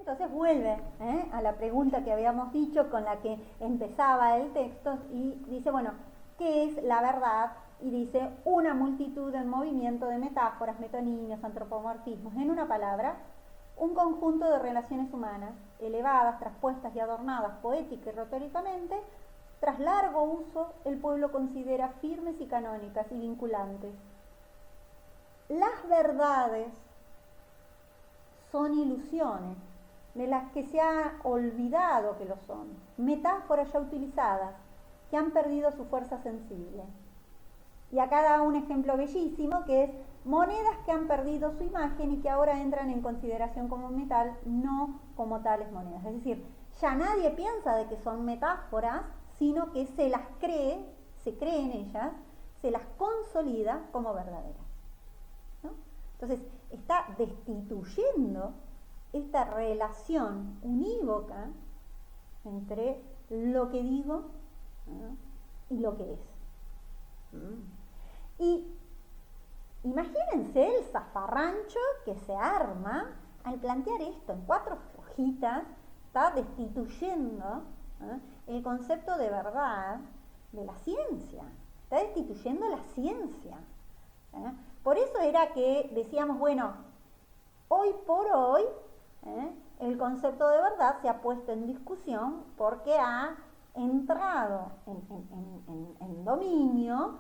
Entonces vuelve a la pregunta que habíamos dicho, con la que empezaba el texto, y dice, bueno, ¿qué es la verdad? Y dice, una multitud en movimiento de metáforas, metonimios, antropomorfismos, en una palabra, un conjunto de relaciones humanas, elevadas, traspuestas y adornadas poética y retóricamente. Tras largo uso, el pueblo considera firmes y canónicas y vinculantes. Las verdades son ilusiones de las que se ha olvidado que lo son, metáforas ya utilizadas, que han perdido su fuerza sensible. Y acá da un ejemplo bellísimo, que es monedas que han perdido su imagen y que ahora entran en consideración como metal, no como tales monedas. Es decir, ya nadie piensa de que son metáforas, sino que se las cree, se cree en ellas, se las consolida como verdaderas, ¿no? Entonces, está destituyendo esta relación unívoca entre lo que digo, ¿no?, y lo que es. Y imagínense el zafarrancho que se arma al plantear esto en 4 hojitas. Está destituyendo el concepto de verdad de la ciencia, está destituyendo la ciencia. Por eso era que decíamos, bueno, hoy por hoy el concepto de verdad se ha puesto en discusión porque ha entrado en dominio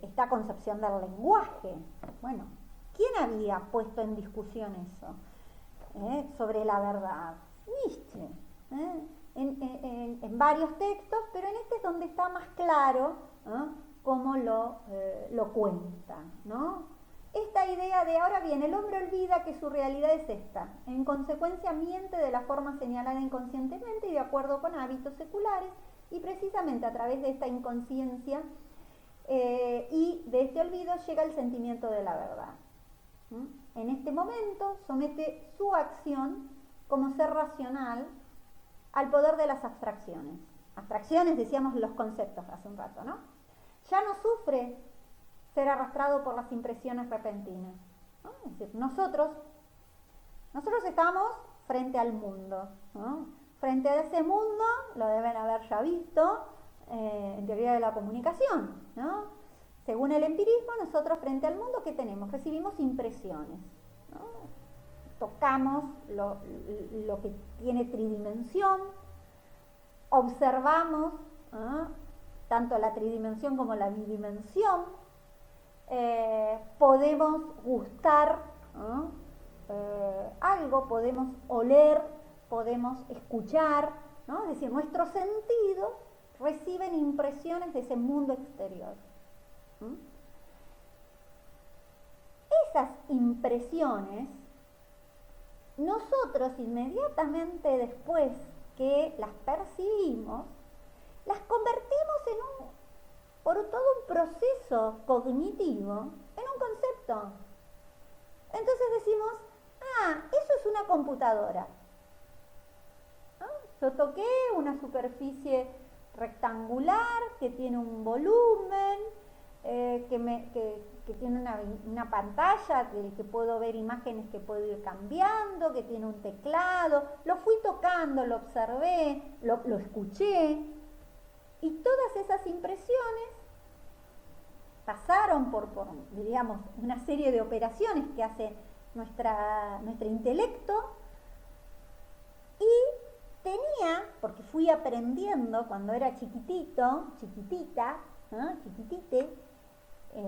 esta concepción del lenguaje. Bueno, ¿quién había puesto en discusión eso sobre la verdad? Nietzsche, en varios textos, pero en este es donde está más claro cómo lo cuenta, ¿no? Esta idea de ahora bien, el hombre olvida que su realidad es esta, en consecuencia miente de la forma señalada inconscientemente y de acuerdo con hábitos seculares, y precisamente a través de esta inconsciencia y de este olvido llega el sentimiento de la verdad. En este momento somete su acción como ser racional al poder de las abstracciones. Abstracciones, decíamos, los conceptos hace un rato, ¿no? Ya no sufre ser arrastrado por las impresiones repentinas, ¿no? Es decir, nosotros estamos frente al mundo, ¿no? Frente a ese mundo, lo deben haber ya visto en teoría de la comunicación, ¿no? Según el empirismo, nosotros frente al mundo, ¿qué tenemos? Recibimos impresiones, ¿no? Tocamos lo que tiene tridimensión, observamos tanto la tridimensión como la bidimensión, podemos gustar algo, podemos oler, podemos escuchar, ¿no? Es decir, nuestros sentidos reciben impresiones de ese mundo exterior. Esas impresiones, nosotros inmediatamente después que las percibimos, las convertimos por todo un proceso cognitivo en un concepto. Entonces decimos, eso es una computadora, ¿no? Yo toqué una superficie rectangular que tiene un volumen, que tiene una pantalla que puedo ver imágenes que puedo ir cambiando, que tiene un teclado. Lo fui tocando, lo observé, lo escuché, y todas esas impresiones pasaron por digamos, una serie de operaciones que hace nuestro intelecto, y tenía, porque fui aprendiendo cuando era chiquitito, chiquitita, ¿no?, chiquitite,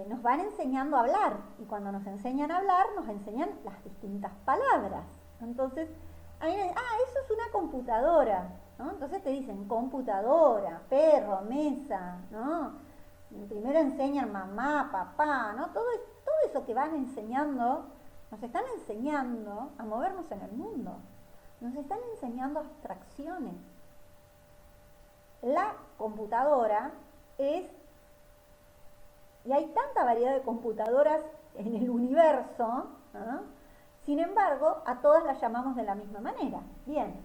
nos van enseñando a hablar, y cuando nos enseñan a hablar, nos enseñan las distintas palabras. Entonces, ahí eso es una computadora, ¿no? Entonces te dicen computadora, perro, mesa, ¿no? Primero enseñan mamá, papá, ¿no? Todo eso que van enseñando, nos están enseñando a movernos en el mundo, nos están enseñando abstracciones. La computadora y hay tanta variedad de computadoras en el universo, ¿no? Sin embargo, a todas las llamamos de la misma manera. Bien,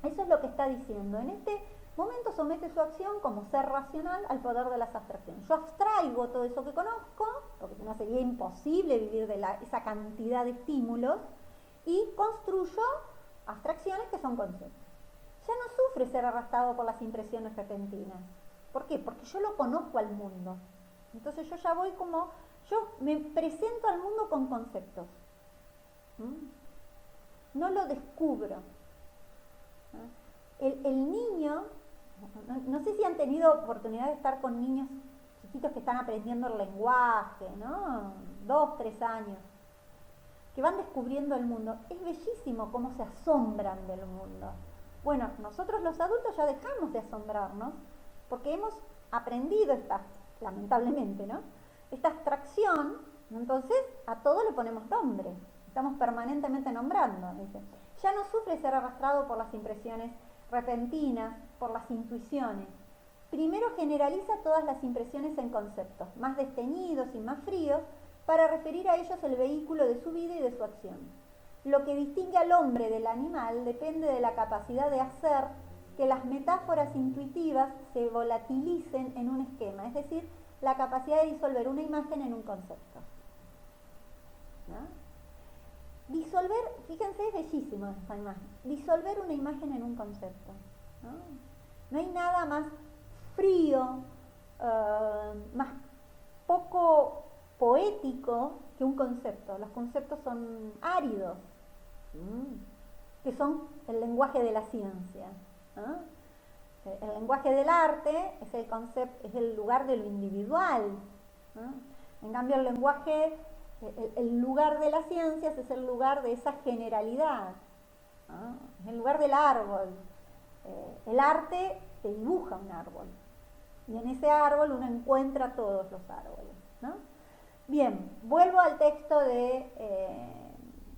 eso es lo que está diciendo. En este momento somete su acción como ser racional al poder de las abstracciones. Yo abstraigo todo eso que conozco, porque si no sería imposible vivir de esa cantidad de estímulos, y construyo abstracciones que son conceptos. Ya no sufre ser arrastrado por las impresiones repentinas. ¿Por qué? Porque yo lo conozco al mundo. Entonces yo ya voy como, yo me presento al mundo con conceptos. No lo descubro. El niño, no sé si han tenido oportunidad de estar con niños chiquitos que están aprendiendo el lenguaje, ¿no? 2, 3 años, que van descubriendo el mundo. Es bellísimo cómo se asombran del mundo. Bueno, nosotros los adultos ya dejamos de asombrarnos porque hemos aprendido lamentablemente, ¿no? Esta abstracción, entonces a todo le ponemos nombre. Estamos permanentemente nombrando, dice. Ya no sufre ser arrastrado por las impresiones repentinas, por las intuiciones. Primero generaliza todas las impresiones en conceptos, más desteñidos y más fríos, para referir a ellos el vehículo de su vida y de su acción. Lo que distingue al hombre del animal depende de la capacidad de hacer que las metáforas intuitivas se volatilicen en un esquema, es decir, la capacidad de disolver una imagen en un concepto. ¿No? Disolver, fíjense, es bellísimo esta imagen, disolver una imagen en un concepto. No hay nada más frío, más poco poético que un concepto. Los conceptos son áridos, que son el lenguaje de la ciencia. El lenguaje del arte es el concepto, es el lugar de lo individual. En cambio, el lenguaje, el lugar de las ciencias es el lugar de esa generalidad, es el lugar del árbol. El arte te dibuja un árbol y en ese árbol uno encuentra todos los árboles, ¿no? Bien, vuelvo al texto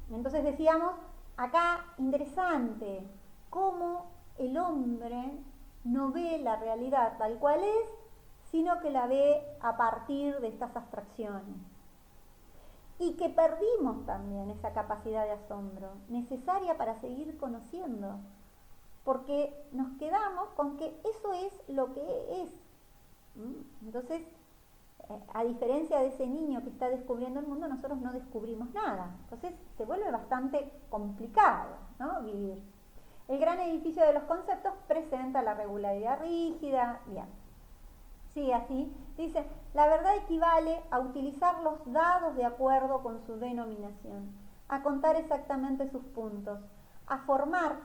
entonces decíamos, acá interesante, cómo el hombre no ve la realidad tal cual es, sino que la ve a partir de estas abstracciones. Y que perdimos también esa capacidad de asombro, necesaria para seguir conociendo, porque nos quedamos con que eso es lo que es. Entonces, a diferencia de ese niño que está descubriendo el mundo, nosotros no descubrimos nada. Entonces se vuelve bastante complicado, ¿no? Vivir. El gran edificio de los conceptos presenta la regularidad rígida. Bien. Sigue así. Dice, la verdad equivale a utilizar los dados de acuerdo con su denominación, a contar exactamente sus puntos, a formar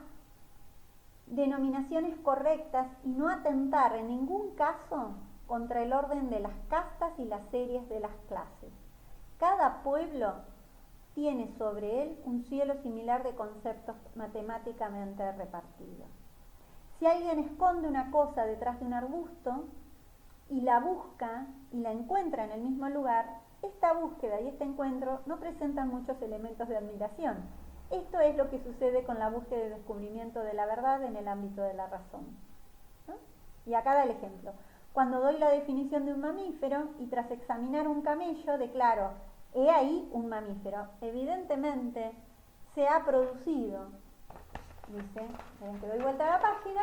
denominaciones correctas y no atentar en ningún caso contra el orden de las castas y las series de las clases. Cada pueblo tiene sobre él un cielo similar de conceptos matemáticamente repartidos. Si alguien esconde una cosa detrás de un arbusto y la busca y la encuentra en el mismo lugar, esta búsqueda y este encuentro no presentan muchos elementos de admiración. Esto es lo que sucede con la búsqueda y descubrimiento de la verdad en el ámbito de la razón. ¿No? Y acá da el ejemplo. Cuando doy la definición de un mamífero y tras examinar un camello declaro, he ahí un mamífero. Evidentemente se ha producido, dice, ven que doy vuelta a la página,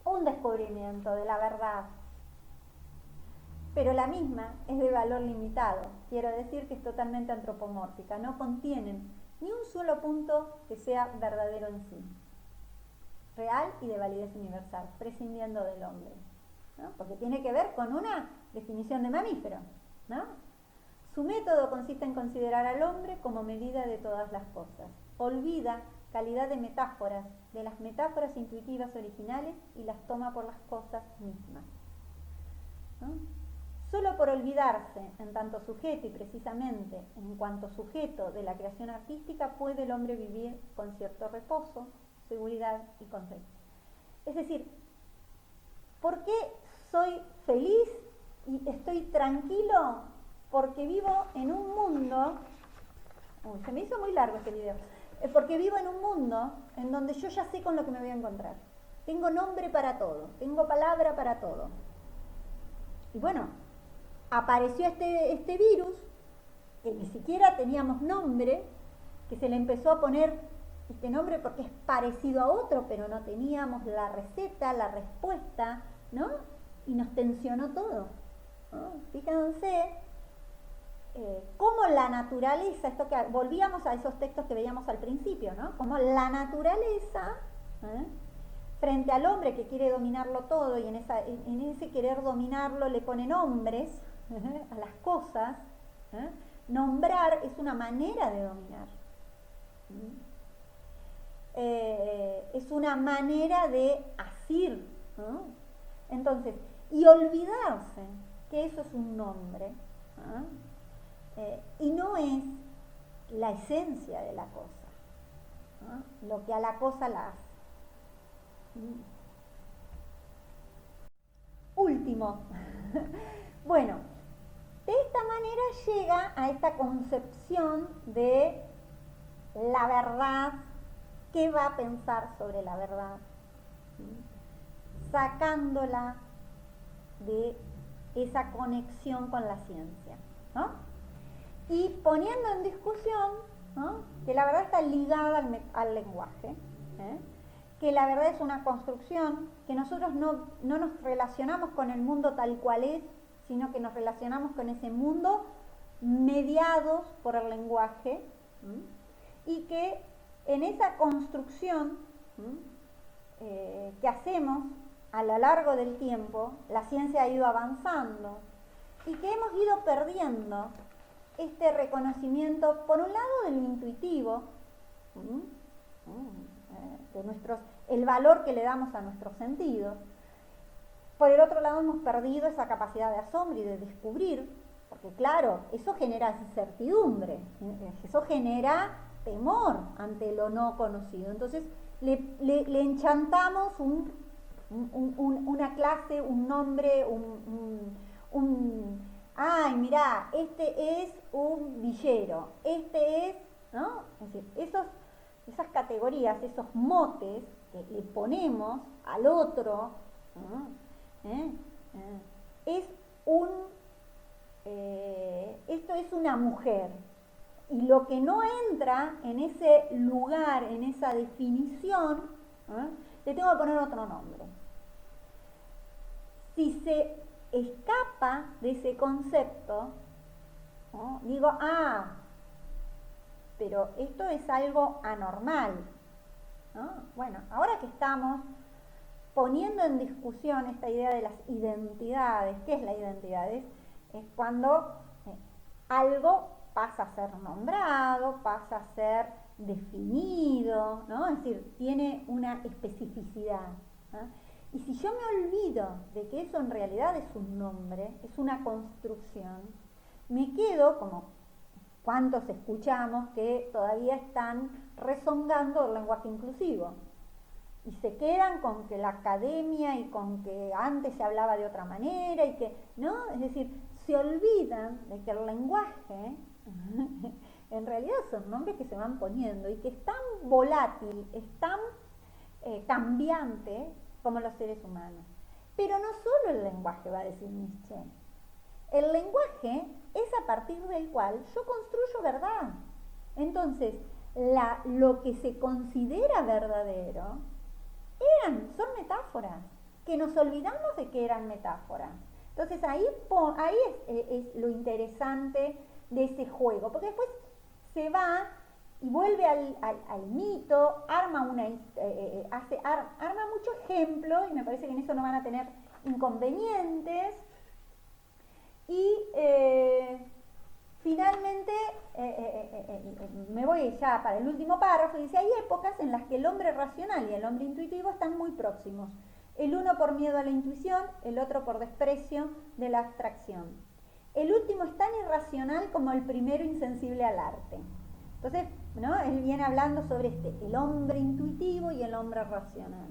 un descubrimiento de la verdad. Pero la misma es de valor limitado. Quiero decir que es totalmente antropomórfica. No contienen ni un solo punto que sea verdadero en sí, real y de validez universal, prescindiendo del hombre, ¿no? Porque tiene que ver con una definición de mamífero, ¿no? Su método consiste en considerar al hombre como medida de todas las cosas. Olvida calidad de metáforas, de las metáforas intuitivas originales y las toma por las cosas mismas, ¿no? Solo por olvidarse en tanto sujeto y precisamente en cuanto sujeto de la creación artística puede el hombre vivir con cierto reposo, seguridad y contento. Es decir, ¿por qué soy feliz y estoy tranquilo? Porque vivo en un mundo, se me hizo muy largo este video, porque vivo en un mundo en donde yo ya sé con lo que me voy a encontrar. Tengo nombre para todo, tengo palabra para todo. Y bueno, apareció este virus, que ni siquiera teníamos nombre, que se le empezó a poner este nombre porque es parecido a otro, pero no teníamos la receta, la respuesta, ¿no? Y nos tensionó todo, ¿no? Fíjense, cómo la naturaleza, esto que volvíamos a esos textos que veíamos al principio, ¿no? Cómo la naturaleza, frente al hombre que quiere dominarlo todo, y en ese querer dominarlo le pone nombres a las cosas. Nombrar es una manera de dominar. Es una manera de asir, ¿no? Entonces, y olvidarse que eso es un nombre, y no es la esencia de la cosa, lo que a la cosa la hace. Último. Bueno, de esta manera llega a esta concepción de la verdad. ¿Qué va a pensar sobre la verdad? Sacándola de esa conexión con la ciencia, ¿no? Y poniendo en discusión, ¿no?, que la verdad está ligada al lenguaje, que la verdad es una construcción, que nosotros no nos relacionamos con el mundo tal cual es, sino que nos relacionamos con ese mundo mediados por el lenguaje, y que en esa construcción que hacemos a lo largo del tiempo, la ciencia ha ido avanzando y que hemos ido perdiendo este reconocimiento, por un lado, de lo intuitivo, de el valor que le damos a nuestros sentidos. Por el otro lado, hemos perdido esa capacidad de asombro y de descubrir, porque claro, eso genera incertidumbre, eso genera temor ante lo no conocido. Entonces le enchantamos una clase, un nombre, ay, mirá, este es un villero, este es, ¿no? Es decir, esas categorías, esos motes que le ponemos al otro, esto es una mujer. Y lo que no entra en ese lugar, en esa definición, le tengo que poner otro nombre. Si se escapa de ese concepto, ¿no?, digo, pero esto es algo anormal, ¿no? Bueno, ahora que estamos poniendo en discusión esta idea de las identidades, ¿qué es la identidad? Es cuando algo pasa a ser nombrado, pasa a ser definido, ¿no? Es decir, tiene una especificidad, ¿no? Y si yo me olvido de que eso en realidad es un nombre, es una construcción, me quedo, como cuántos escuchamos que todavía están rezongando el lenguaje inclusivo, y se quedan con que la academia y con que antes se hablaba de otra manera, y que, ¿no? Es decir, se olvidan de que el lenguaje en realidad son nombres que se van poniendo y que es tan volátil, es tan cambiante como los seres humanos. Pero no solo el lenguaje, va a decir Nietzsche. El lenguaje es a partir del cual yo construyo verdad. Entonces, lo que se considera verdadero son metáforas, que nos olvidamos de que eran metáforas. Entonces ahí es lo interesante de ese juego, porque después se va y vuelve al mito, arma mucho ejemplo, y me parece que en eso no van a tener inconvenientes, y finalmente me voy ya para el último párrafo, y dice: hay épocas en las que el hombre racional y el hombre intuitivo están muy próximos, el uno por miedo a la intuición, el otro por desprecio de la abstracción. El último es tan irracional como el primero insensible al arte. Entonces, ¿no?, él viene hablando sobre el hombre intuitivo y el hombre racional,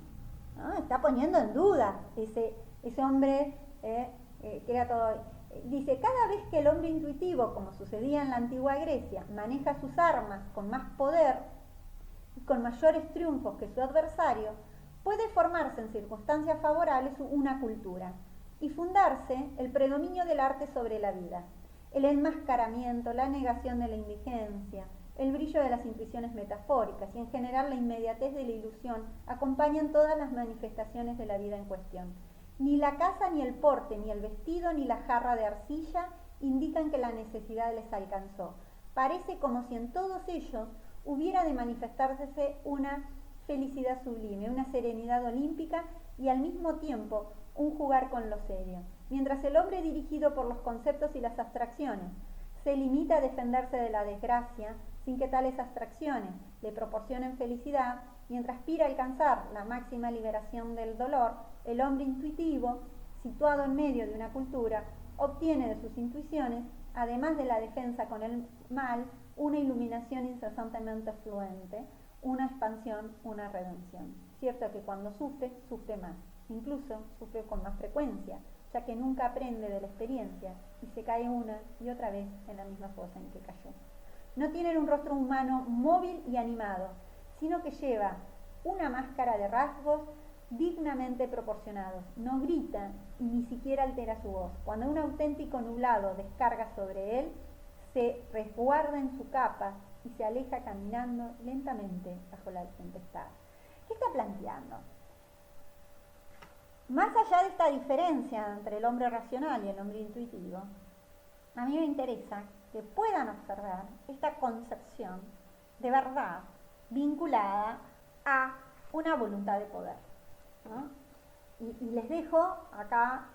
¿no? Está poniendo en duda ese hombre que era todo. Dice: cada vez que el hombre intuitivo, como sucedía en la antigua Grecia, maneja sus armas con más poder y con mayores triunfos que su adversario, puede formarse en circunstancias favorables una cultura y fundarse el predominio del arte sobre la vida, el enmascaramiento, la negación de la indigencia, el brillo de las intuiciones metafóricas y en general la inmediatez de la ilusión acompañan todas las manifestaciones de la vida en cuestión. Ni la casa, ni el porte, ni el vestido, ni la jarra de arcilla, indican que la necesidad les alcanzó. Parece como si en todos ellos hubiera de manifestarse una felicidad sublime, una serenidad olímpica y al mismo tiempo un jugar con lo serio. Mientras el hombre dirigido por los conceptos y las abstracciones se limita a defenderse de la desgracia sin que tales abstracciones le proporcionen felicidad, mientras aspira a alcanzar la máxima liberación del dolor, el hombre intuitivo, situado en medio de una cultura, obtiene de sus intuiciones, además de la defensa con el mal, una iluminación incesantemente fluente, una expansión, una redención. Cierto que cuando sufre, sufre más, incluso sufre con más frecuencia, ya que nunca aprende de la experiencia y se cae una y otra vez en la misma fosa en que cayó. No tienen un rostro humano móvil y animado, sino que lleva una máscara de rasgos dignamente proporcionados. No grita y ni siquiera altera su voz. Cuando un auténtico nublado descarga sobre él, se resguarda en su capa y se aleja caminando lentamente bajo la tempestad. ¿Qué está planteando? Más allá de esta diferencia entre el hombre racional y el hombre intuitivo, a mí me interesa que puedan observar esta concepción de verdad vinculada a una voluntad de poder, ¿no? Y les dejo acá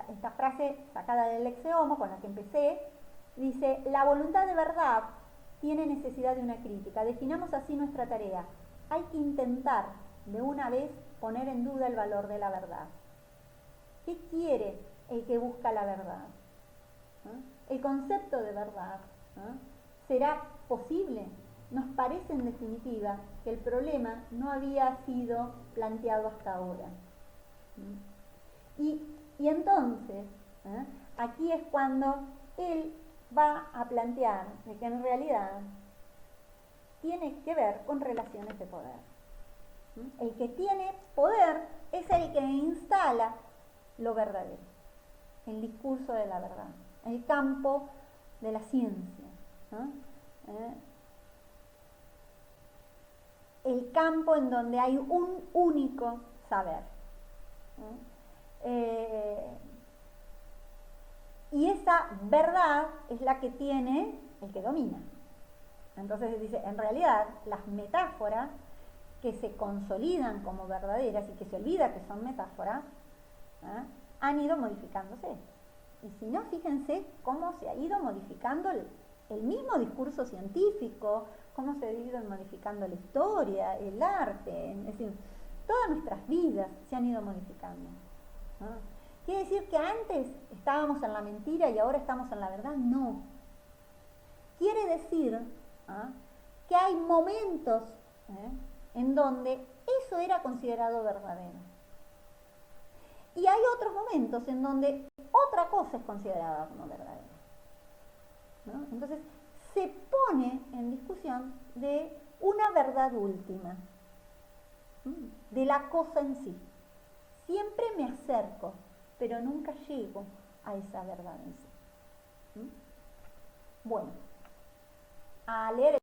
esta frase sacada del Lex Homo con la que empecé. Dice: la voluntad de verdad tiene necesidad de una crítica. Definamos así nuestra tarea. Hay que intentar de una vez poner en duda el valor de la verdad. ¿Qué quiere el que busca la verdad? ¿No? El concepto de verdad, ¿no? ¿Será posible? Nos parece en definitiva que el problema no había sido planteado hasta ahora. Y entonces, aquí es cuando él va a plantear de que en realidad tiene que ver con relaciones de poder. El que tiene poder es el que instala lo verdadero, el discurso de la verdad, el campo de la ciencia, ¿no? El campo en donde hay un único saber. Y esa verdad es la que tiene el que domina. Entonces dice, en realidad las metáforas que se consolidan como verdaderas y que se olvida que son metáforas, han ido modificándose. Y si no, fíjense cómo se ha ido modificando el mismo discurso científico, cómo se ha ido modificando la historia, el arte, es decir, todas nuestras vidas se han ido modificando. ¿Quiere decir que antes estábamos en la mentira y ahora estamos en la verdad? No. Quiere decir que hay momentos en donde eso era considerado verdadero. Y hay otros momentos en donde otra cosa es considerada como verdadera, ¿no? Entonces, se pone en discusión de una verdad última, de la cosa en sí. Siempre me acerco, pero nunca llego a esa verdad en sí. Bueno, a leer